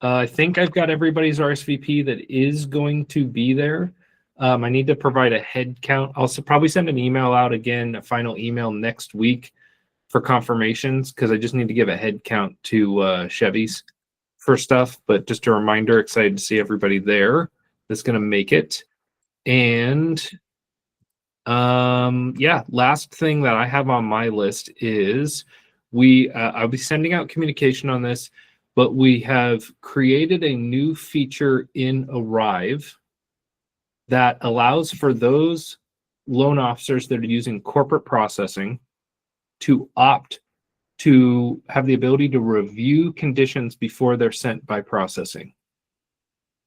[SPEAKER 1] I think I've got everybody's RSVP that is going to be there. I need to provide a head count. I'll probably send an email out again, a final email next week for confirmations, because I just need to give a head count to Chevy's for stuff. But just a reminder, excited to see everybody there that's going to make it. And yeah, last thing that I have on my list is I'll be sending out communication on this, but we have created a new feature in Arrive that allows for those loan officers that are using corporate processing to opt to have the ability to review conditions before they're sent by processing.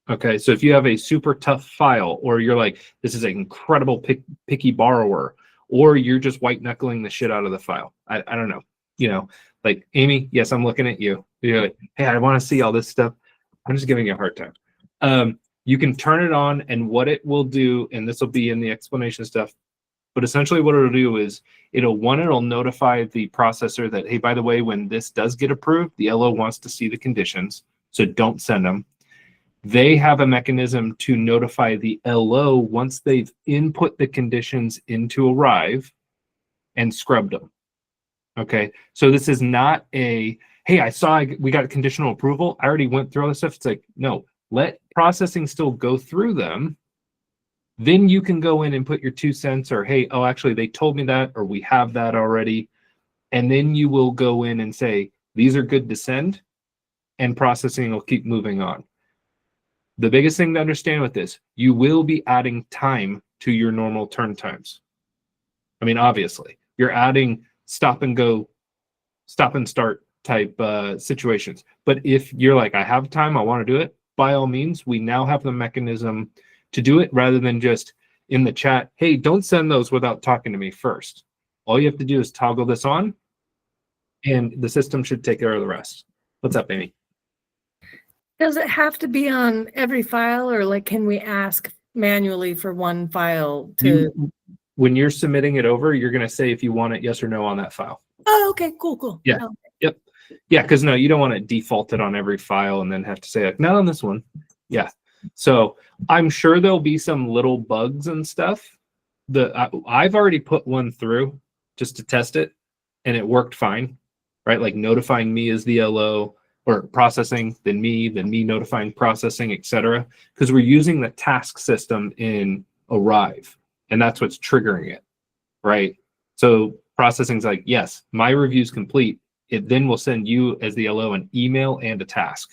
[SPEAKER 1] Okay, so if you have a super tough file, or you're like, this is an incredible picky borrower, or you're just white knuckling the shit out of the file. I don't know, like Amy, yes, I'm looking at you. You're like, hey, I want to see all this stuff. I'm just giving you a hard time. You can turn it on, and what it will do, and this will be in the explanation stuff, but essentially what it'll do is it'll notify the processor that, hey, by the way, when this does get approved, the LO wants to see the conditions, so don't send them. They have a mechanism to notify the LO once they've input the conditions into Arrive and scrubbed them. Okay, so this is not a, hey, I saw we got a conditional approval, I already went through all this stuff. It's like, no, let processing still go through them. Then you can go in and put your 2 cents, or hey, oh, actually they told me that, or we have that already. And then you will go in and say, these are good to send, and processing will keep moving on. The biggest thing to understand with this, you will be adding time to your normal turn times. I mean, obviously, you're adding stop and go, stop and start type situations. But if you're like, I have time, I want to do it, by all means, we now have the mechanism to do it, rather than just in the chat, hey, don't send those without talking to me first. All you have to do is toggle this on, and the system should take care of the rest. What's up, Amy?
[SPEAKER 3] Does it have to be on every file, or like, can we ask manually for one file to?
[SPEAKER 1] When you're submitting it over, you're going to say if you want it yes or no on that file.
[SPEAKER 3] Oh, okay, cool.
[SPEAKER 1] Yeah.
[SPEAKER 3] Oh.
[SPEAKER 1] Yep. Yeah, because no, you don't want to default it on every file and then have to say like, not on this one. Yeah. So I'm sure there'll be some little bugs and stuff. I've already put one through just to test it, and it worked fine, right? Like notifying me as the LO, or processing, then me notifying processing, etc. Because we're using the task system in Arrive, and that's what's triggering it, right? So processing's like, yes, my review's complete. It then will send you as the LO an email and a task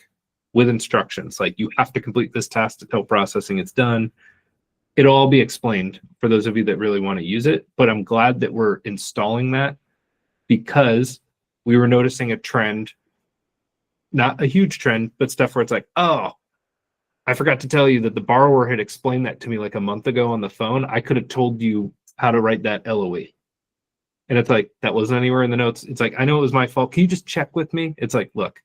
[SPEAKER 1] with instructions. Like, you have to complete this task to tell processing it's done. It'll all be explained for those of you that really want to use it. But I'm glad that we're installing that, because we were noticing a trend, not a huge trend, but stuff where it's like, oh, I forgot to tell you that the borrower had explained that to me like a month ago on the phone. I could have told you how to write that LOE. And it's like, that wasn't anywhere in the notes. It's like, I know it was my fault. Can you just check with me? It's like, look,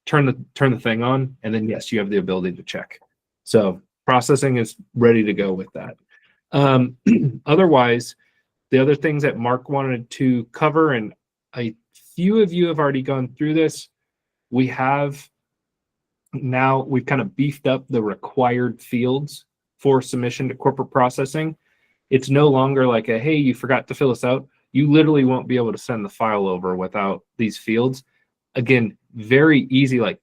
[SPEAKER 1] turn the thing on, and then yes, you have the ability to check. So processing is ready to go with that. Otherwise, the other things that Mark wanted to cover, and a few of you have already gone through this, we've kind of beefed up the required fields for submission to corporate processing. It's no longer like a, hey, you forgot to fill this out. You literally won't be able to send the file over without these fields. Again, very easy. Like,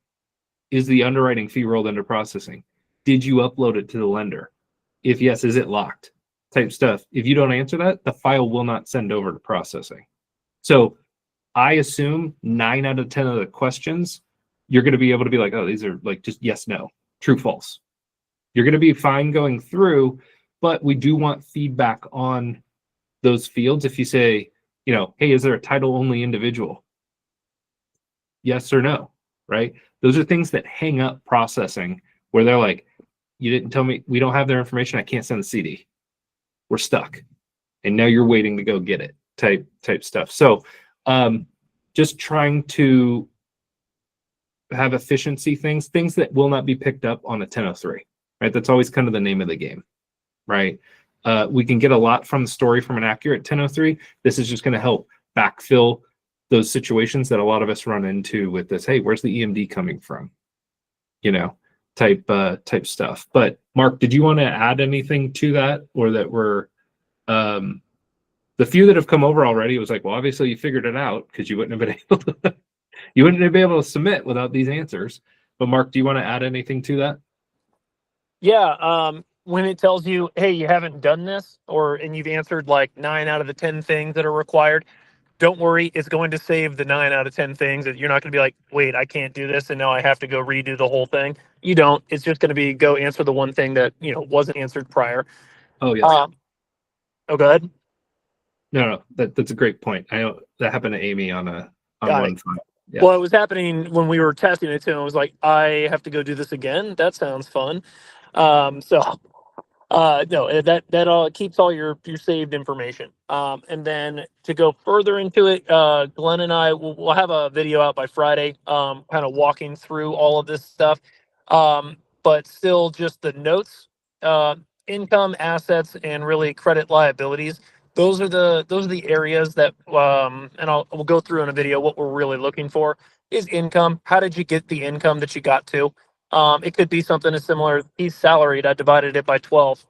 [SPEAKER 1] is the underwriting fee rolled into processing? Did you upload it to the lender? If yes, is it locked? Type stuff. If you don't answer that, the file will not send over to processing. So I assume 9 out of 10 of the questions, you're going to be able to be like, oh, these are like just yes, no, true, false. You're going to be fine going through, but we do want feedback on those fields. If you say, hey, is there a title only individual? Yes or no, right? Those are things that hang up processing where they're like, you didn't tell me, we don't have their information. I can't send the CD. We're stuck. And now you're waiting to go get it type stuff. So just trying to have efficiency things that will not be picked up on a 1003, right? That's always kind of the name of the game, right? We can get a lot from the story from an accurate 1003. This is just going to help backfill those situations that a lot of us run into with this. Hey, where's the EMD coming from? Type stuff. But Mark, did you want to add anything to that, or that we're the few that have come over already? It was like, well, obviously you figured it out because you wouldn't have been able to be able to submit without these answers. But Mark, do you want to add anything to that?
[SPEAKER 7] Yeah. When it tells you, hey, you haven't done this, and you've answered like 9 out of the 10 things that are required, don't worry. It's going to save the 9 out of 10 things. That you're not going to be like, wait, I can't do this, and now I have to go redo the whole thing. You don't. It's just going to be go answer the one thing that wasn't answered prior.
[SPEAKER 1] Oh, yes.
[SPEAKER 7] Oh, go ahead.
[SPEAKER 1] No, that's a great point. I know that happened to Amy on one file. Yeah.
[SPEAKER 7] Well, it was happening when we were testing it too. I was like, I have to go do this again. That sounds fun. No, that all keeps all your saved information. And then to go further into it, Glenn and I will have a video out by Friday, kind of walking through all of this stuff. But still just the notes, income, assets, and really credit liabilities. Those are the areas that, and we'll go through in a video. What we're really looking for is income. How did you get the income that you got to? It could be something as similar. He's salaried. I divided it by 12.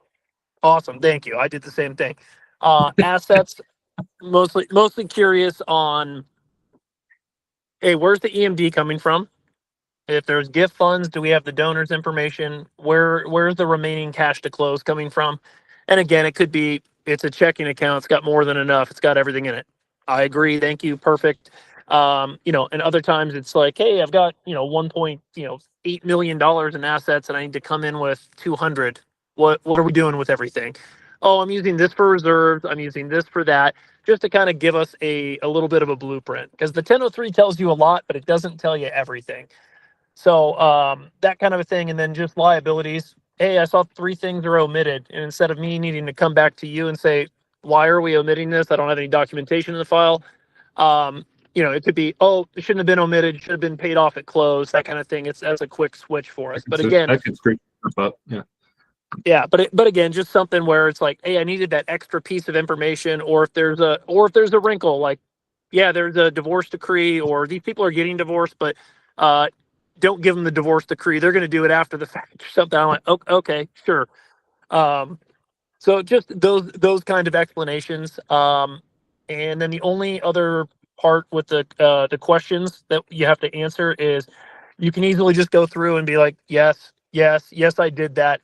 [SPEAKER 7] Awesome. Thank you. I did the same thing. Assets, mostly curious on, hey, where's the EMD coming from? If there's gift funds, do we have the donor's information? Where's the remaining cash to close coming from? And again, it could be, it's a checking account. It's got more than enough. It's got everything in it. I agree. Thank you. Perfect. And other times it's like, hey, I've got, $1.8 million in assets and I need to come in with 200. What are we doing with everything? Oh, I'm using this for reserves. I'm using this for that, just to kind of give us a little bit of a blueprint, because the 1003 tells you a lot, but it doesn't tell you everything. So that kind of a thing. And then just liabilities. Hey, I saw 3 things are omitted. And instead of me needing to come back to you and say, why are we omitting this? I don't have any documentation in the file. It could be, oh, it shouldn't have been omitted. Should have been paid off at close, that kind of thing. That's a quick switch for us. But again,
[SPEAKER 1] that could screw stuff up. Yeah.
[SPEAKER 7] Yeah. But again, just something where it's like, hey, I needed that extra piece of information, or if there's a wrinkle, like, yeah, there's a divorce decree, or these people are getting divorced, but, don't give them the divorce decree. They're going to do it after the fact or something. I'm like, oh, okay, sure. So just those kind of explanations. And then the only other part with the questions that you have to answer is, you can easily just go through and be like, yes, I did that.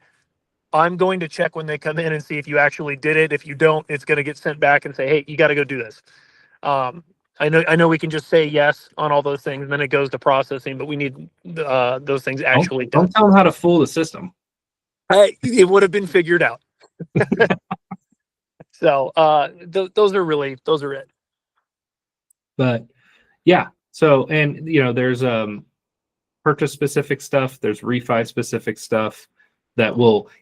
[SPEAKER 7] I'm going to check when they come in and see if you actually did it. If you don't, it's going to get sent back and say, hey, you got to go do this. I know we can just say yes on all those things, and then it goes to processing, but we need those things actually done.
[SPEAKER 1] Don't tell them how to fool the system.
[SPEAKER 7] It would have been figured out. So those are it.
[SPEAKER 1] But yeah, so, and there's purchase specific stuff, there's refi specific stuff that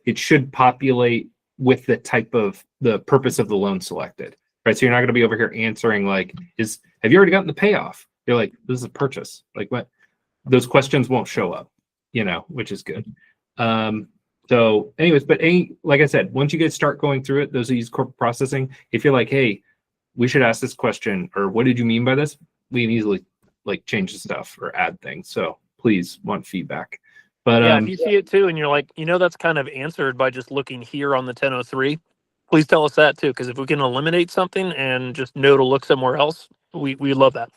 [SPEAKER 1] it should populate with the purpose of the loan selected. right? So you're not going to be over here answering like, have you already gotten the payoff? You're like, this is a purchase. Like what? Those questions won't show up, which is good. So anyways, but like I said, once you guys start going through it, those who use corporate processing, if you're like, hey, we should ask this question, or what did you mean by this? We can easily like change the stuff or add things. So please want feedback. But
[SPEAKER 7] yeah, if you see it too, and you're like, that's kind of answered by just looking here on the 1003, please tell us that too. Because if we can eliminate something and just know to look somewhere else, we love that.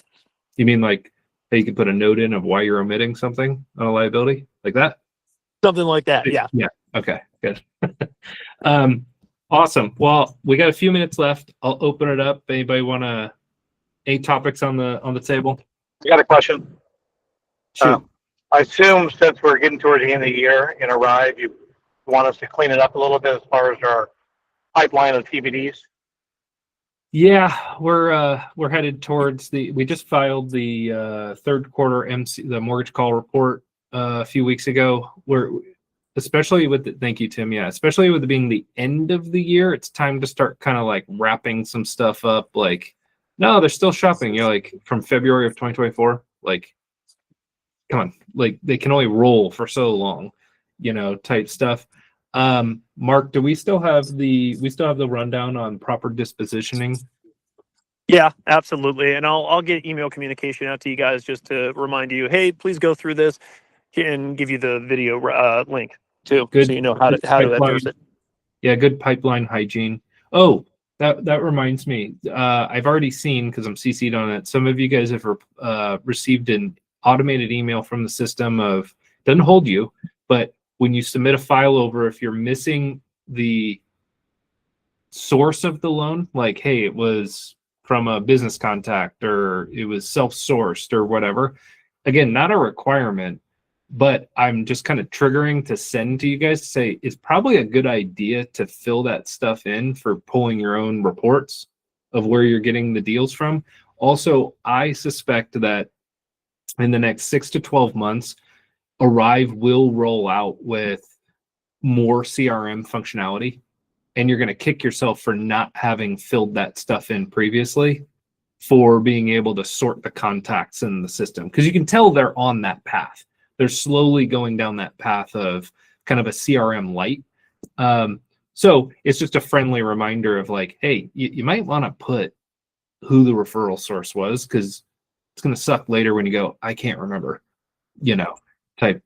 [SPEAKER 1] You mean like, hey, you could put a note in of why you're omitting something on a liability like that?
[SPEAKER 7] Something like that. Yeah.
[SPEAKER 1] Yeah. Okay, good. Awesome. Well, we got a few minutes left. I'll open it up. Anybody want any topics on the table?
[SPEAKER 9] I got a question.
[SPEAKER 1] Shoot.
[SPEAKER 9] I assume since we're getting towards the end of the year in Arrive, you want us to clean it up a little bit as far as our pipeline of TBDs.
[SPEAKER 1] Yeah, we're headed towards we just filed the third quarter the mortgage call report a few weeks ago. Thank you, Tim. Yeah, especially with it being the end of the year, it's time to start kind of like wrapping some stuff up. Like, no, they're still shopping. You're like from February of 2024. Like, come on, like they can only roll for so long, type stuff. Mark, do we still have the rundown on proper dispositioning?
[SPEAKER 7] Yeah, absolutely. And I'll get email communication out to you guys just to remind you, hey, please go through this and give you the video link too,
[SPEAKER 1] Good.
[SPEAKER 7] so you know how to address it.
[SPEAKER 1] Yeah, good pipeline hygiene. Oh, that reminds me. I've already seen, because I'm CC'd on it, some of you guys have received an automated email from the system doesn't hold you, but when you submit a file over, if you're missing the source of the loan, like, hey, it was from a business contact or it was self-sourced or whatever, again, not a requirement, but I'm just kind of triggering to send to you guys to say it's probably a good idea to fill that stuff in for pulling your own reports of where you're getting the deals from. Also, I suspect that in the next 6 to 12 months, Arrive will roll out with more CRM functionality, and you're going to kick yourself for not having filled that stuff in previously, for being able to sort the contacts in the system, because you can tell they're on that path. They're slowly going down that path of kind of a CRM light. So it's just a friendly reminder of like, hey, you might want to put who the referral source was, because it's going to suck later when you go, I can't remember, type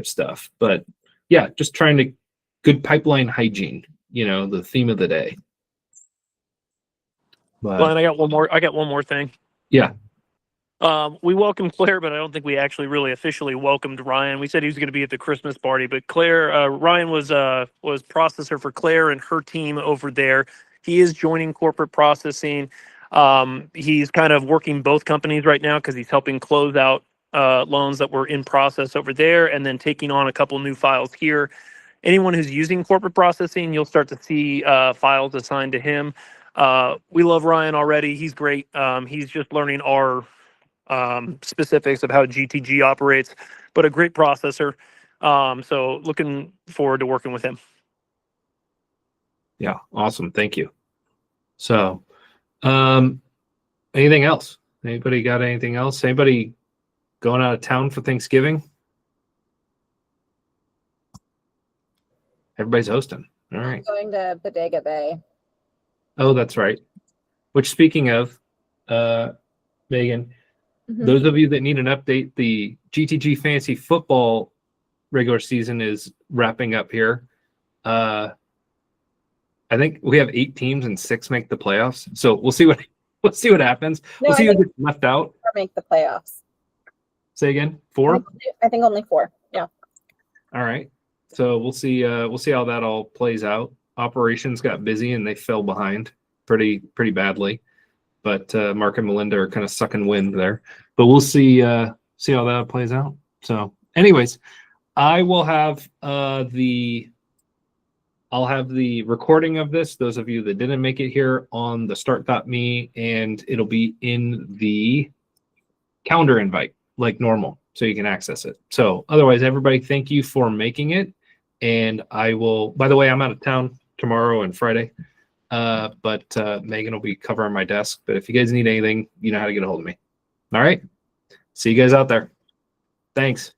[SPEAKER 1] stuff. But yeah, just trying to good pipeline hygiene, the theme of the day. But,
[SPEAKER 7] Well, and I got one more thing.
[SPEAKER 1] Yeah.
[SPEAKER 7] We welcomed Claire, but I don't think we actually really officially welcomed Ryan. We said he was going to be at the Christmas party, but Ryan was processor for Claire and her team over there. He is joining corporate processing. He's kind of working both companies right now because he's helping close out loans that were in process over there, and then taking on a couple new files here. Anyone who's using corporate processing, you'll start to see files assigned to him. We love Ryan already. He's great. He's just learning our specifics of how GTG operates, but a great processor. So looking forward to working with him.
[SPEAKER 1] Yeah, awesome. Thank you. So, anything else? Anybody got anything else? Anybody going out of town for Thanksgiving? Everybody's hosting. All right.
[SPEAKER 10] Going to Bodega Bay.
[SPEAKER 1] Oh, that's right. Which, speaking of, Megan, those of you that need an update, the GTG Fantasy Football regular season is wrapping up here. I think we have 8 teams and 6 make the playoffs. So we'll see what happens.
[SPEAKER 10] No,
[SPEAKER 1] we'll see who
[SPEAKER 10] I think
[SPEAKER 1] gets left out.
[SPEAKER 10] 4 make the playoffs.
[SPEAKER 1] Say again, 4?
[SPEAKER 10] I think only 4. Yeah.
[SPEAKER 1] All right. So we'll see how that all plays out. Operations got busy and they fell behind pretty badly. But Mark and Melinda are kind of sucking wind there. But we'll see how that plays out. So anyways, I will have the recording of this, those of you that didn't make it here, on the start.me, and it'll be in the calendar invite like normal, so you can access it. So otherwise, everybody, thank you for making it. And I will, by the way, I'm out of town tomorrow and Friday. but Megan will be covering my desk. But if you guys need anything, you know how to get a hold of me. All right. See you guys out there. Thanks.